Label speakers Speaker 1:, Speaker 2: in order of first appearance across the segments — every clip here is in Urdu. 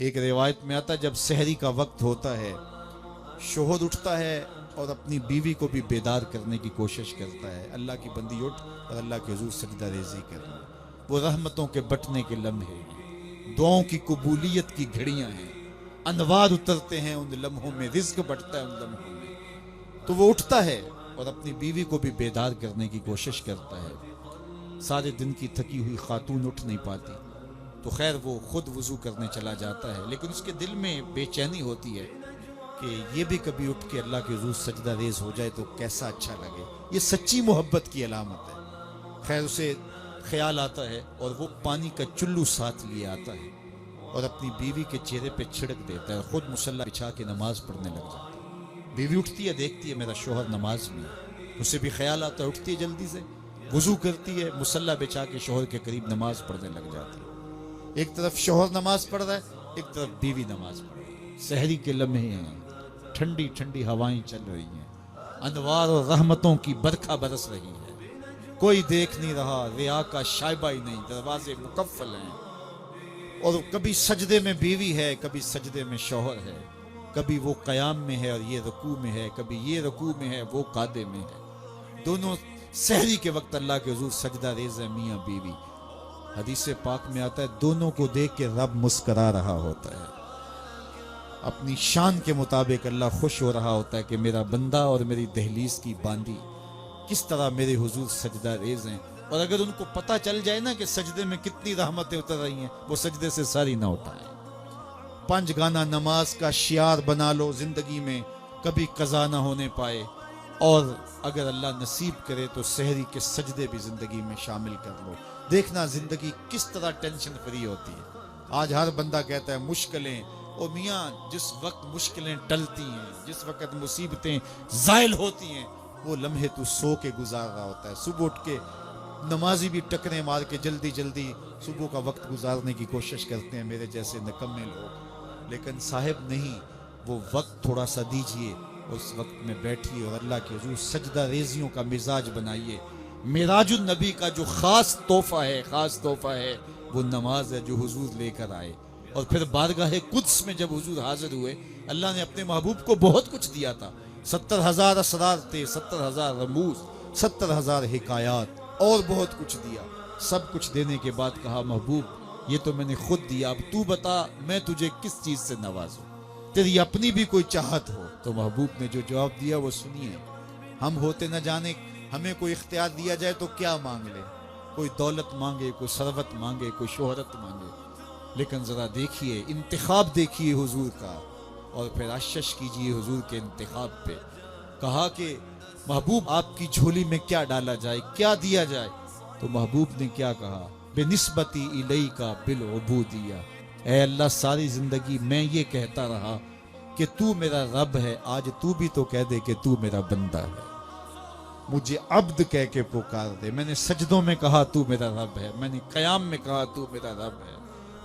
Speaker 1: ایک روایت میں آتا ہے جب سحری کا وقت ہوتا ہے شوہر اٹھتا ہے اور اپنی بیوی کو بھی بیدار کرنے کی کوشش کرتا ہے، اللہ کی بندی اٹھ اور اللہ کے حضور سجدہ ریزی کرنا۔ وہ رحمتوں کے بٹنے کے لمحے ہیں، دعاؤں کی قبولیت کی گھڑیاں ہیں، انوار اترتے ہیں ان لمحوں میں، رزق بڑھتا ہے ان لمحوں میں۔ تو وہ اٹھتا ہے اور اپنی بیوی کو بھی بیدار کرنے کی کوشش کرتا ہے۔ سارے دن کی تھکی ہوئی خاتون اٹھ نہیں پاتی تو خیر وہ خود وضو کرنے چلا جاتا ہے، لیکن اس کے دل میں بے چینی ہوتی ہے کہ یہ بھی کبھی اٹھ کے اللہ کے حضور سجدہ ریز ہو جائے تو کیسا اچھا لگے۔ یہ سچی محبت کی علامت ہے۔ خیر اسے خیال آتا ہے اور وہ پانی کا چلو ساتھ لیے آتا ہے اور اپنی بیوی کے چہرے پہ چھڑک دیتا ہے اور خود مصلی بچھا کے نماز پڑھنے لگ جاتا ہے۔ بیوی اٹھتی ہے، دیکھتی ہے میرا شوہر نماز میں ہے، اسے بھی خیال آتا ہے، اٹھتی ہے جلدی سے، وضو کرتی ہے، مصلی بچھا کے شوہر کے قریب نماز پڑھنے لگ جاتی ہے۔ ایک طرف شوہر نماز پڑھ رہا ہے، ایک طرف بیوی نماز پڑھ رہی ہے۔ سحری کے لمحے ہیں، ٹھنڈی ٹھنڈی ہوائیں چل رہی ہیں، انوار اور رحمتوں کی برکھا برس رہی ہے، کوئی دیکھ نہیں رہا، ریا کا شائبہ ہی نہیں، دروازے مقفل ہیں، اور کبھی سجدے میں بیوی ہے، کبھی سجدے میں شوہر ہے، کبھی وہ قیام میں ہے اور یہ رکوع میں ہے، کبھی یہ رکوع میں ہے وہ قعدے میں ہے۔ دونوں سحری کے وقت اللہ کے حضور سجدہ ریز ہے، میاں بیوی۔ حدیث پاک میں آتا ہے دونوں کو دیکھ کے رب مسکرا رہا ہوتا ہے، اپنی شان کے مطابق اللہ خوش ہو رہا ہوتا ہے کہ میرا بندہ اور میری دہلیز کی باندی کس طرح میرے حضور سجدہ ریز ہیں۔ اور اگر ان کو پتہ چل جائے نا کہ سجدے میں کتنی رحمتیں اتر رہی ہیں، وہ سجدے سے ساری نہ اٹھائیں۔ 5 گانا نماز کا شعار بنا لو زندگی میں، کبھی قضا نہ ہونے پائے، اور اگر اللہ نصیب کرے تو سحری کے سجدے بھی زندگی میں شامل کر لو۔ دیکھنا زندگی کس طرح ٹینشن فری ہوتی ہے۔ آج ہر بندہ کہتا ہے مشکلیں، او میاں جس وقت مشکلیں ٹلتی ہیں، جس وقت مصیبتیں زائل ہوتی ہیں، وہ لمحے تو سو کے گزار رہا ہوتا ہے۔ صبح اٹھ کے نمازی بھی ٹکریں مار کے جلدی جلدی صبح کا وقت گزارنے کی کوشش کرتے ہیں میرے جیسے نکمے لوگ، لیکن صاحب نہیں، وہ وقت تھوڑا سا دیجئے، اس وقت میں بیٹھیے اور اللہ کے حضور سجدہ ریزیوں کا مزاج بنائیے۔ معراج النبی کا جو خاص تحفہ ہے وہ نماز ہے جو حضور لے کر آئے، اور پھر بارگاہ قدس میں جب حضور حاضر ہوئے، اللہ نے اپنے محبوب کو بہت کچھ دیا تھا۔ 70,000 اسرار تھے، 70,000 رموز، 70,000 حکایات، اور بہت کچھ دیا۔ سب کچھ دینے کے بعد کہا محبوب یہ تو میں نے خود دیا، اب تو بتا میں تجھے کس چیز سے نوازوں، تیری اپنی بھی کوئی چاہت ہو۔ تو محبوب نے جو جواب دیا وہ سنیے۔ ہم ہوتے نہ جانے ہمیں کوئی اختیار دیا جائے تو کیا مانگ لے، کوئی دولت مانگے، کوئی ثروت مانگے، کوئی شہرت مانگے، لیکن ذرا دیکھیے انتخاب دیکھیے حضور کا، اور پھر اشش کیجیے حضور کے انتخاب پہ۔ کہا کہ محبوب آپ کی جھولی میں کیا ڈالا جائے، کیا دیا جائے؟ تو محبوب نے کیا کہا، بنسبتی الیک بالعبودیہ، اے اللہ ساری زندگی میں یہ کہتا رہا کہ تو میرا رب ہے، آج تو بھی تو کہہ دے کہ تو میرا بندہ ہے، مجھے عبد کہہ کے پکار دے۔ میں نے سجدوں میں کہا تو میرا رب ہے، میں نے قیام میں کہا تو میرا رب ہے،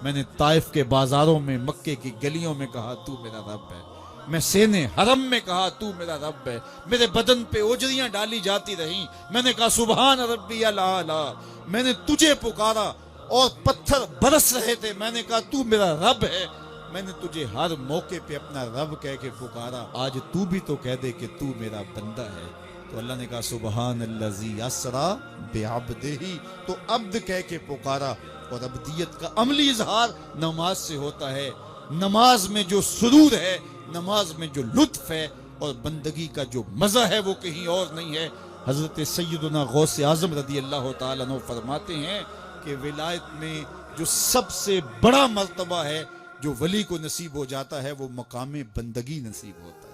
Speaker 1: میں نے طائف کے بازاروں میں، مکے کی گلیوں میں کہا تو میرا رب ہے، میں سینے حرم میں کہا تو میرا رب ہے، میرے بدن پہ اوجریاں ڈالی جاتی رہیں، میں نے کہا سبحان ربی الاعلی، میں نے تجھے پکارا اور پتھر برس رہے تھے، میں نے کہا تو میرا رب ہے، میں نے تجھے ہر موقع پہ اپنا رب کہہ کے پکارا، آج تو بھی تو کہہ دے کہ تو میرا بندہ ہے۔ تو اللہ نے کہا سبحان الذی اسری بعبدہ، تو عبد کہہ کے پکارا۔ اور عبدیت کا عملی اظہار نماز سے ہوتا ہے۔ نماز میں جو سرور ہے، نماز میں جو لطف ہے، اور بندگی کا جو مزہ ہے وہ کہیں اور نہیں ہے۔ حضرت سیدنا غوث اعظم رضی اللہ تعالیٰ عنہ فرماتے ہیں کہ ولایت میں جو سب سے بڑا مرتبہ ہے جو ولی کو نصیب ہو جاتا ہے وہ مقام بندگی نصیب ہوتا ہے،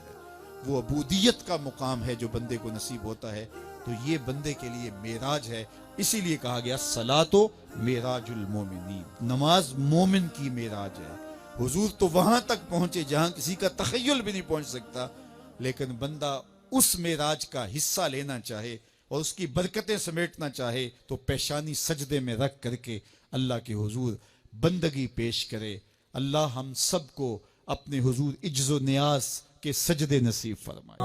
Speaker 1: وہ عبودیت کا مقام ہے جو بندے کو نصیب ہوتا ہے۔ تو یہ بندے کے لیے معراج ہے، اسی لیے کہا گیا الصلاۃ معراج المومنین، نماز مومن کی معراج ہے۔ حضور تو وہاں تک پہنچے جہاں کسی کا تخیل بھی نہیں پہنچ سکتا، لیکن بندہ اس معراج کا حصہ لینا چاہے اور اس کی برکتیں سمیٹنا چاہے تو پیشانی سجدے میں رکھ کر کے اللہ کے حضور بندگی پیش کرے۔ اللہ ہم سب کو اپنے حضور عجز و نیاز کے سجدے نصیب فرمائے۔